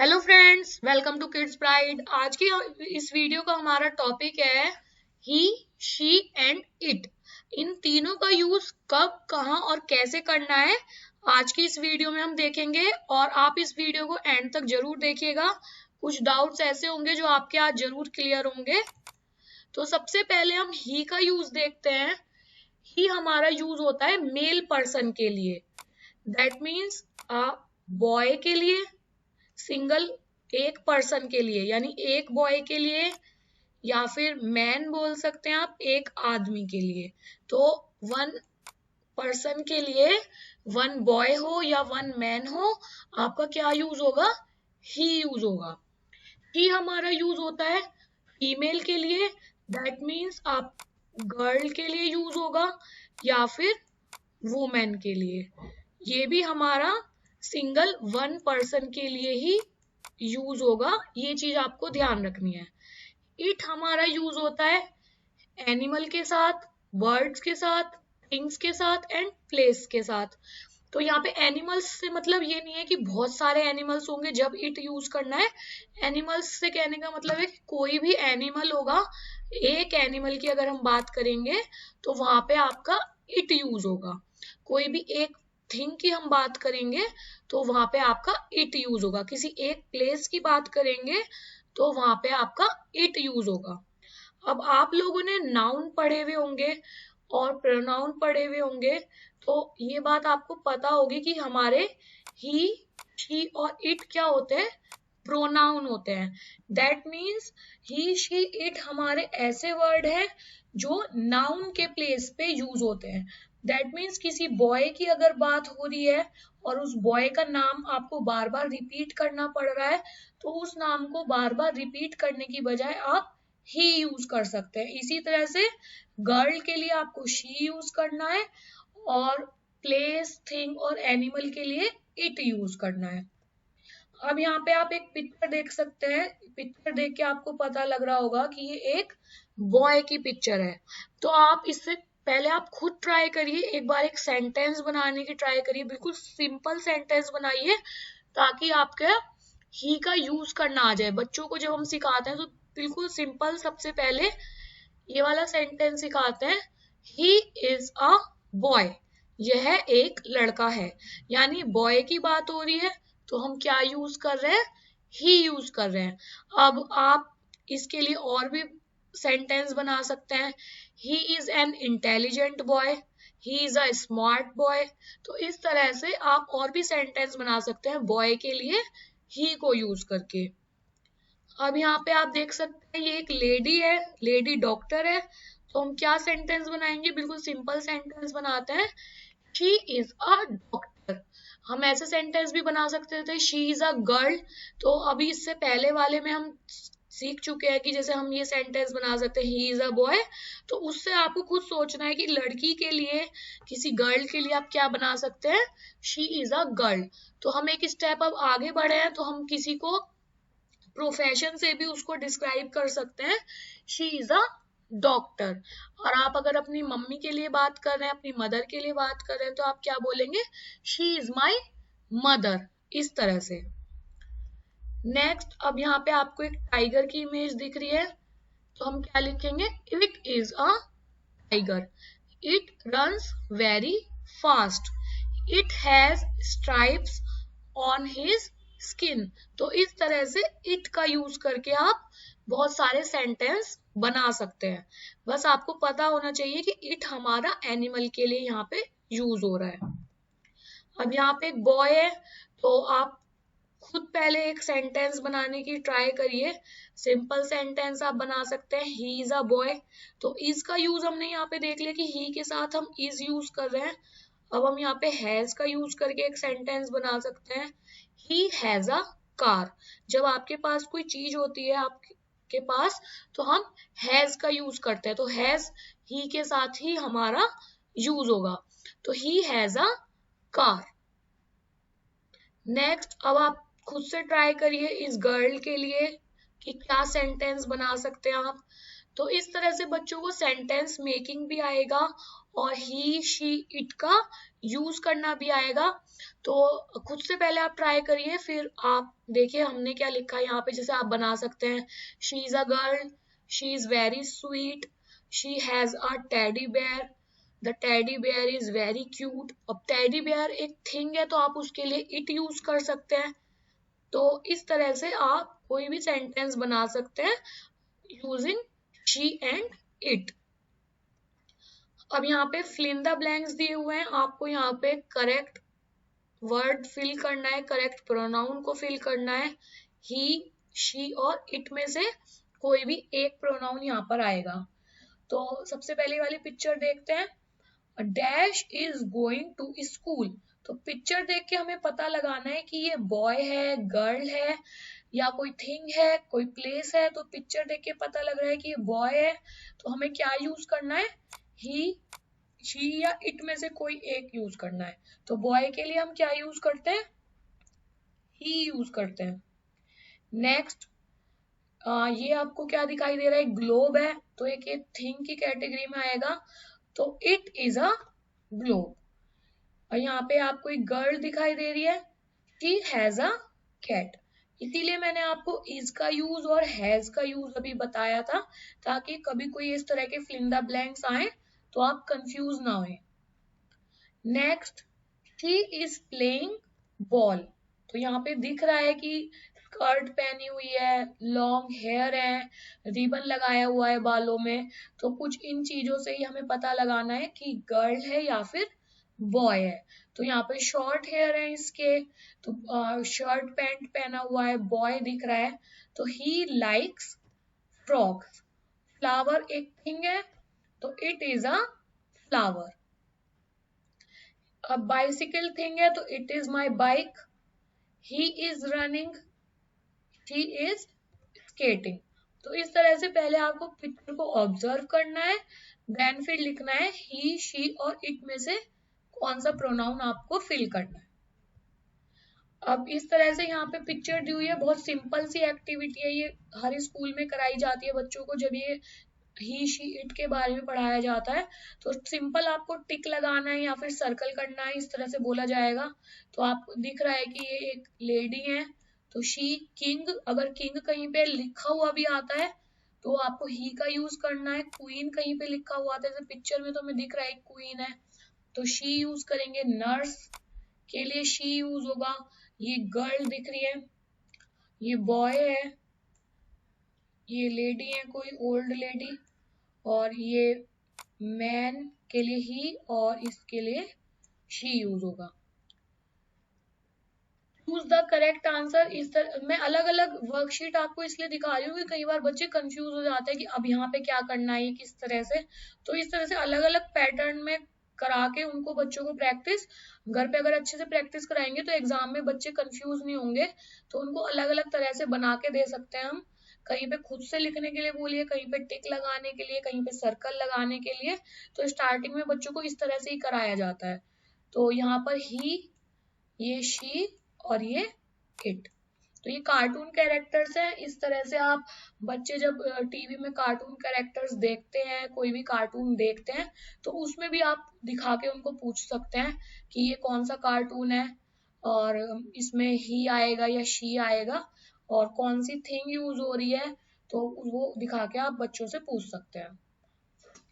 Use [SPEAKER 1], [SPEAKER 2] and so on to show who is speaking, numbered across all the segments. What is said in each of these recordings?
[SPEAKER 1] Hello friends, welcome to kids pride. आज की इस वीडियो का हमारा टॉपिक है ही, शी एंड इट। इन तीनों का यूज कब, कहाँ और कैसे करना है आज की इस वीडियो में हम देखेंगे। और आप इस वीडियो को एंड तक जरूर देखिएगा। कुछ डाउट्स ऐसे होंगे जो आपके आज जरूर क्लियर होंगे। तो सबसे पहले हम ही का यूज देखते हैं। ही हमारा यूज होता है मेल पर्सन के लिए। दैट मीन्स अ बॉय के लिए, सिंगल एक पर्सन के लिए यानी एक बॉय के लिए, या फिर मैन बोल सकते हैं आप, एक आदमी के लिए। तो वन पर्सन के लिए, वन बॉय हो या वन मैन हो, आपका क्या यूज होगा? ही यूज होगा। ही हमारा यूज होता है फीमेल के लिए। दैट मीन्स आप गर्ल के लिए यूज होगा या फिर वुमेन के लिए। ये भी हमारा सिंगल वन पर्सन के लिए ही यूज होगा। ये चीज आपको ध्यान रखनी है। इट हमारा यूज होता है एनिमल के साथ, बर्ड्स के साथ, थिंग्स के साथ एंड प्लेस के साथ। तो यहाँ पे एनिमल्स से मतलब ये नहीं है कि बहुत सारे एनिमल्स होंगे जब इट यूज करना है। एनिमल्स से कहने का मतलब है कि कोई भी एनिमल होगा, एक एनिमल की अगर हम बात करेंगे तो वहां पे आपका इट यूज होगा। कोई भी एक थिंग की हम बात करेंगे तो वहां पे आपका इट यूज होगा। किसी एक प्लेस की बात करेंगे तो वहां पे आपका इट यूज होगा। अब आप लोगों ने नाउन पढ़े हुए होंगे और प्रोनाउन पढ़े हुए होंगे, तो ये बात आपको पता होगी कि हमारे ही, शी और इट क्या होते हैं? प्रोनाउन होते हैं। That means he, she, it हमारे ऐसे वर्ड है जो नाउन के प्लेस पे यूज होते हैं। दैट मीन्स किसी बॉय की अगर बात हो रही है और उस बॉय का नाम आपको बार बार रिपीट करना पड़ रहा है, तो उस नाम को बार बार रिपीट करने की बजाय आप ही यूज कर सकते हैं। इसी तरह से गर्ल के लिए आपको शी यूज करना है और प्लेस, थिंग और एनिमल के लिए इट यूज करना है। अब यहाँ पे आप एक पिक्चर देख सकते हैं। पिक्चर देख के आपको पता लग रहा होगा कि ये एक बॉय की पिक्चर है। तो आप इससे पहले आप खुद ट्राई करिए, एक बार एक सेंटेंस बनाने की ट्राई करिए। बिल्कुल सिंपल सेंटेंस बनाइए ताकि आपके ही का यूज करना आ जाए। बच्चों को जब हम सिखाते हैं तो बिल्कुल सिंपल सबसे पहले ये वाला सेंटेंस सिखाते हैं, ही इज अ बॉय। यह एक लड़का है। यानी बॉय की बात हो रही है तो हम क्या यूज कर रहे हैं? ही यूज कर रहे हैं। अब आप इसके लिए और भी सेंटेंस बना सकते हैं। He is an intelligent boy, he is a smart boy. तो इस तरह से आप और भी सेंटेंस बना सकते हैं बॉय के लिए ही को यूज करके। अब यहाँ पे आप देख सकते हैं ये एक लेडी है, लेडी डॉक्टर है। तो हम क्या सेंटेंस बनाएंगे? बिल्कुल सिंपल सेंटेंस बनाते हैं, शी इज अ डॉक्टर। हम ऐसे सेंटेंस भी बना सकते थे, शी इज अ गर्ल। तो अभी इससे पहले वाले में हम सीख चुके हैं कि जैसे हम ये सेंटेंस बना सकते हैं, ही इज अ बॉय। तो उससे आपको खुद सोचना है कि लड़की के लिए, किसी गर्ल के लिए आप क्या बना सकते हैं? She is a girl. तो हम एक स्टेप अब आगे बढ़े हैं, तो हम किसी को प्रोफेशन से भी उसको डिस्क्राइब कर सकते हैं, शी इज अ डॉक्टर। और आप अगर अपनी मम्मी के लिए बात कर रहे हैं, अपनी मदर के लिए बात कर रहे हैं, तो आप क्या बोलेंगे? She is my mother. इस तरह से। नेक्स्ट, अब यहाँ पे आपको एक टाइगर की इमेज दिख रही है, तो हम क्या लिखेंगे? It is a tiger. It runs very fast. It has stripes on his skin. तो इस तरह से इट का यूज करके आप बहुत सारे सेंटेंस बना सकते हैं। बस आपको पता होना चाहिए कि इट हमारा एनिमल के लिए यहाँ पे यूज हो रहा है। अब यहाँ पे एक बॉय है, तो आप खुद पहले एक सेंटेंस बनाने की ट्राई करिए। सिंपल सेंटेंस आप बना सकते हैं, ही इज अ बॉय। तो इज का यूज हमने यहाँ पे देख लिया कि ही के साथ हम इज यूज कर रहे हैं। अब हम यहाँ पे हैज का यूज करके एक सेंटेंस बना सकते हैं, ही हैज अ कार। जब आपके पास कोई चीज होती है आपके पास, तो हम हैज का यूज करते हैं। तो हैज ही के साथ ही हमारा यूज होगा। तो he has a car. Next, अब आप खुद से ट्राई करिए इस गर्ल के लिए कि क्या सेंटेंस बना सकते हैं आप। तो इस तरह से बच्चों को सेंटेंस मेकिंग भी आएगा और ही शी इट का यूज करना भी आएगा। तो खुद से पहले आप ट्राई करिए, फिर आप देखिए हमने क्या लिखा है यहाँ पे। जैसे आप बना सकते हैं, she is a girl, she is very sweet, she has a teddy bear, the teddy bear is very cute. अब टेडी बेयर एक थिंग है तो आप उसके लिए इट यूज कर सकते हैं। तो इस तरह से आप कोई भी सेंटेंस बना सकते हैं यूजिंग शी एंड इट। अब यहाँ पे फिल इन द ब्लैंक्स दिए हुए हैं, आपको यहाँ पे करेक्ट वर्ड फिल करना है, करेक्ट प्रोनाउन को फिल करना है। ही, शी और इट में से कोई भी एक प्रोनाउन यहाँ पर आएगा। तो सबसे पहले वाली पिक्चर देखते हैं। Dash is going to school. तो पिक्चर देख के हमें पता लगाना है कि ये बॉय है, गर्ल है, या कोई थिंग है, कोई प्लेस है। तो पिक्चर देख के पता लग रहा है कि ये बॉय है, तो हमें क्या यूज करना है, ही, शी या इट में से कोई एक यूज करना है। तो बॉय के लिए हम क्या यूज करते हैं, ही यूज करते हैं। नेक्स्ट, ये आपको क्या दिखाई दे रहा है, ग्लोब है, तो एक ये थिंग की कैटेगरी में आएगा, तो इट इज अ ग्लोब। और यहाँ पे आपको एक गर्ल दिखाई दे रही है, शी हैज अ कैट। इसीलिए मैंने आपको इज का यूज और हैज का यूज अभी बताया था, ताकि कभी कोई इस तरह के फिल इन द ब्लैंक्स आए तो आप कंफ्यूज ना होए। Next, she is playing ball. तो यहाँ पे दिख रहा है कि स्कर्ट पहनी हुई है, लॉन्ग हेयर है, रिबन लगाया हुआ है बालों में। तो कुछ इन चीजों से ही हमें पता लगाना है कि गर्ल है या फिर बॉय है। तो यहाँ पे शॉर्ट हेयर है इसके, तो शर्ट पैंट पहना हुआ है, बॉय दिख रहा है। तो ही लाइक्स फ्रॉक्स। फ्लावर एक थिंग है, तो इट इज अ फ्लावर। अब बाइसिकल थिंग है, तो it is my bike. He is running, she is skating. तो इस तरह से पहले आपको पिक्चर को ऑब्जर्व करना है, देन फिर लिखना है ही, शी और इट में से कौन सा प्रोनाउन आपको फिल करना है। अब इस तरह से यहाँ पे पिक्चर दी हुई है, बहुत सिंपल सी एक्टिविटी है, ये हर स्कूल में कराई जाती है बच्चों को जब ये ही, शी, इट के बारे में पढ़ाया जाता है। तो सिंपल आपको टिक लगाना है या फिर सर्कल करना है, इस तरह से बोला जाएगा। तो आपको दिख रहा है कि ये एक लेडी है, तो शी किंग। अगर किंग कहीं पे लिखा हुआ भी आता है तो आपको ही का यूज करना है। क्वीन कहीं पे लिखा हुआ आता है, जैसे पिक्चर में तो हमें दिख रहा है क्वीन है, तो शी यूज करेंगे। नर्स के लिए शी यूज होगा। ये गर्ल दिख रही है, ये बॉय है, ये लेडी है कोई ओल्ड लेडी, और ये मैन के लिए ही और इसके लिए शी यूज होगा। Choose the correct answer. इस तरह मैं अलग अलग वर्कशीट आपको इसलिए दिखा रही हूँ कि कई बार बच्चे कंफ्यूज हो जाते हैं कि अब यहाँ पे क्या करना है, किस तरह से। तो इस तरह से अलग अलग पैटर्न में करा के उनको बच्चों को प्रैक्टिस, घर पे अगर अच्छे से प्रैक्टिस कराएंगे तो एग्जाम में बच्चे कंफ्यूज नहीं होंगे। तो उनको अलग अलग तरह से बना के दे सकते हैं हम। कहीं पे खुद से लिखने के लिए बोलिए, कहीं पे टिक लगाने के लिए, कहीं पे सर्कल लगाने के लिए। तो स्टार्टिंग में बच्चों को इस तरह से ही कराया जाता है। तो यहाँ पर ही, ये शी और ये इट। तो ये कार्टून कैरेक्टर्स हैं। इस तरह से आप बच्चे जब टीवी में कार्टून कैरेक्टर्स देखते हैं, कोई भी कार्टून देखते हैं, तो उसमें भी आप दिखा के उनको पूछ सकते हैं कि ये कौन सा कार्टून है और इसमें ही आएगा या शी आएगा और कौन सी थिंग यूज हो रही है। तो वो दिखा के आप बच्चों से पूछ सकते हैं।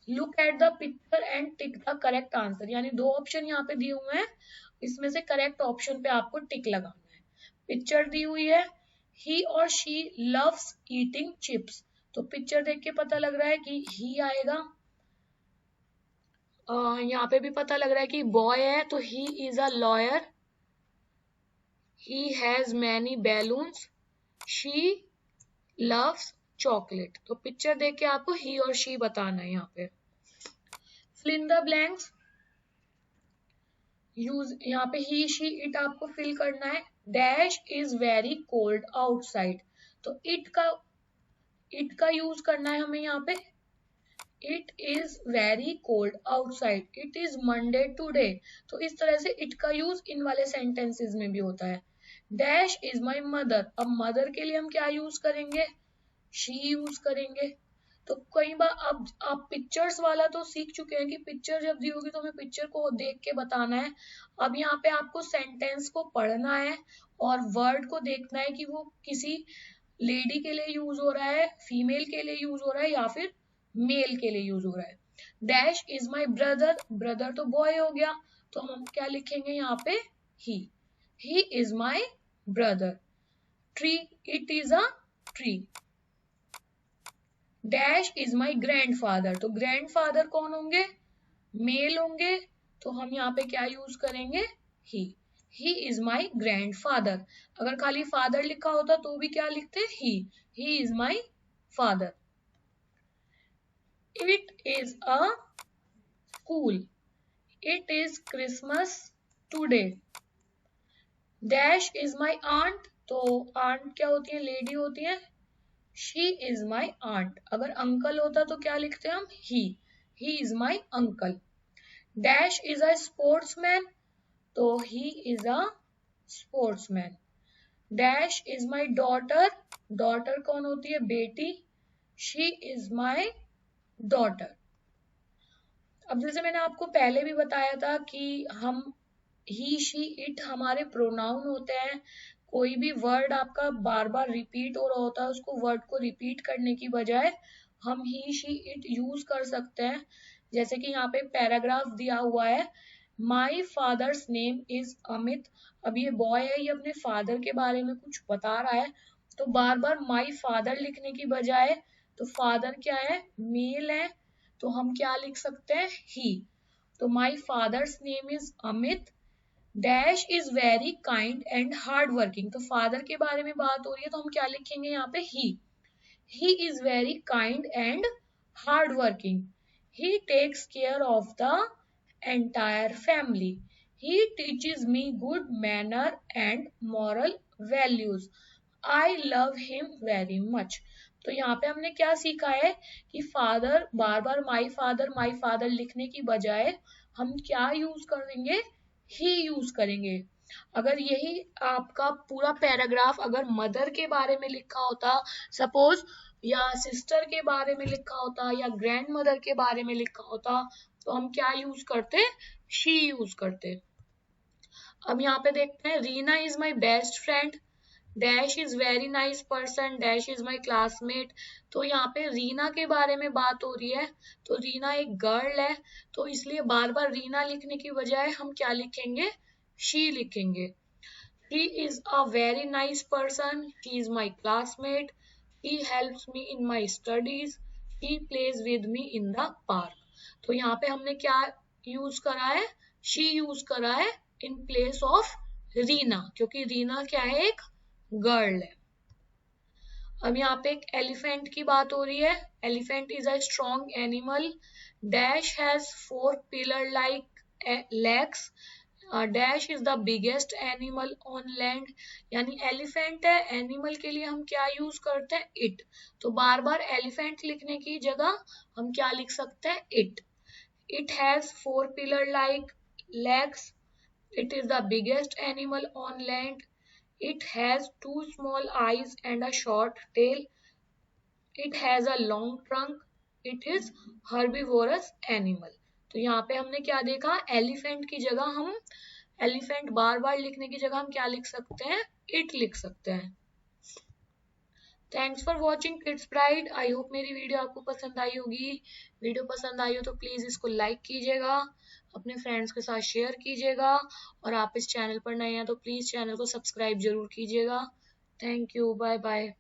[SPEAKER 1] Look at the picture and tick the correct answer. यानी दो ऑप्शन यहाँ पे दिए हुए हैं, इसमें से करेक्ट ऑप्शन पे आपको टिक लगाना है। पिक्चर दी हुई है, ही और शी लव्स ईटिंग चिप्स। तो पिक्चर देख के पता लग रहा है कि ही आएगा। यहाँ पे भी पता लग रहा है कि बॉय है, तो he is a lawyer, he has many balloons, she loves chocolate. तो पिक्चर देख के आपको ही और शी बताना है। यहाँ पे fill in the blanks use, यहाँ पे ही, शी, इट आपको फिल करना है। Dash is very cold outside. तो इट का यूज करना है हमें यहाँ पे। It is very cold outside, it is Monday today. तो इस तरह से इट का यूज इन वाले सेंटेंसेस में भी होता है। Dash is my mother. अब मदर के लिए हम क्या यूज करेंगे, शी यूज करेंगे। तो कई बार अब आप पिक्चर्स वाला तो सीख चुके हैं कि पिक्चर जब दी होगी तो हमें पिक्चर को देख के बताना है। अब यहाँ पे आपको सेंटेंस को पढ़ना है और वर्ड को देखना है कि वो किसी लेडी के लिए यूज हो रहा है, फीमेल के लिए यूज हो रहा है या फिर मेल के लिए यूज हो रहा है। Dash is my brother, brother तो बॉय हो गया, तो हम क्या लिखेंगे यहाँ पे, he is my brother. Tree, it is a tree. Dash is my grandfather, तो ग्रैंडफादर कौन होंगे, मेल होंगे, तो हम यहाँ पे क्या यूज करेंगे, ही इज माई ग्रैंडफादर। अगर खाली फादर लिखा होता तो भी क्या लिखते, he is my father. It is a school, it is Christmas today. Dash is my aunt, तो आंट क्या होती है, लेडी होती है, शी इज माई आंट। अगर अंकल होता तो क्या लिखते हैं हम, he is my uncle. Dash is a sportsman, तो he is a sportsman. Dash is my daughter, daughter कौन होती है, बेटी, शी इज माई डॉटर। अब जैसे मैंने आपको पहले भी बताया था कि हम ही, शी, इट हमारे प्रोनाउन होते हैं। कोई भी वर्ड आपका बार बार रिपीट हो रहा होता है, उसको वर्ड को रिपीट करने की बजाय हम ही, शी, इट यूज कर सकते हैं। जैसे कि यहाँ पे पैराग्राफ दिया हुआ है, my father's name is Amit. अब ये बॉय है, ये अपने फादर के बारे में कुछ बता रहा है, तो बार बार माई फादर लिखने की बजाय, तो फादर क्या है, मेल है, तो हम क्या लिख सकते हैं, ही। तो my father's name is Amit. Dash is very kind and hard working, तो फादर के बारे में बात हो रही है, तो हम क्या लिखेंगे यहाँ पे, he is very kind and hard working. He takes care of the entire family. He teaches me good manner and moral values. I love him very much. तो यहाँ पे हमने क्या सीखा है कि father, bar bar my father लिखने की बजाय हम क्या यूज करेंगे, ही यूज करेंगे। अगर यही आपका पूरा पैराग्राफ अगर मदर के बारे में लिखा होता सपोज, या सिस्टर के बारे में लिखा होता, या ग्रैंड मदर के बारे में लिखा होता, तो हम क्या यूज करते, शी यूज करते। अब यहाँ पे देखते हैं, Reena is my best friend. Dash is very nice person, dash is my classmate. तो यहाँ पे रीना के बारे में बात हो रही है, तो रीना एक गर्ल है, तो इसलिए बार बार रीना लिखने की बजाय हम क्या लिखेंगे, शी लिखेंगे। She is a very nice person, she is my classmate, he helps me in my studies, he plays with me in the park. तो यहाँ पे हमने क्या यूज करा है, शी यूज करा है इन प्लेस ऑफ रीना, क्योंकि रीना क्या है, एक गर्ल है। अब यहाँ पे एक एलिफेंट की बात हो रही है, elephant is a strong animal. Dash has 4 pillar like legs. Dash is the biggest animal on land. यानी एलिफेंट है, एनिमल के लिए हम क्या यूज करते हैं, इट। तो बार बार एलिफेंट लिखने की जगह हम क्या लिख सकते हैं, it. It has 4 pillar like legs. It is the biggest animal on land. It has 2 small eyes and a short tail. It has a long trunk. It is herbivorous animal. तो यहाँ पे हमने क्या देखा, एलिफेंट की जगह हम, elephant बार बार लिखने की जगह हम क्या लिख सकते हैं, इट लिख सकते हैं। Thanks for watching kids pride. I hope मेरी वीडियो आपको पसंद आई होगी। वीडियो पसंद आई हो तो प्लीज इसको लाइक कीजिएगा, अपने फ्रेंड्स के साथ शेयर कीजिएगा, और आप इस चैनल पर नए हैं तो प्लीज चैनल को सब्सक्राइब जरूर कीजिएगा। Thank you, bye bye.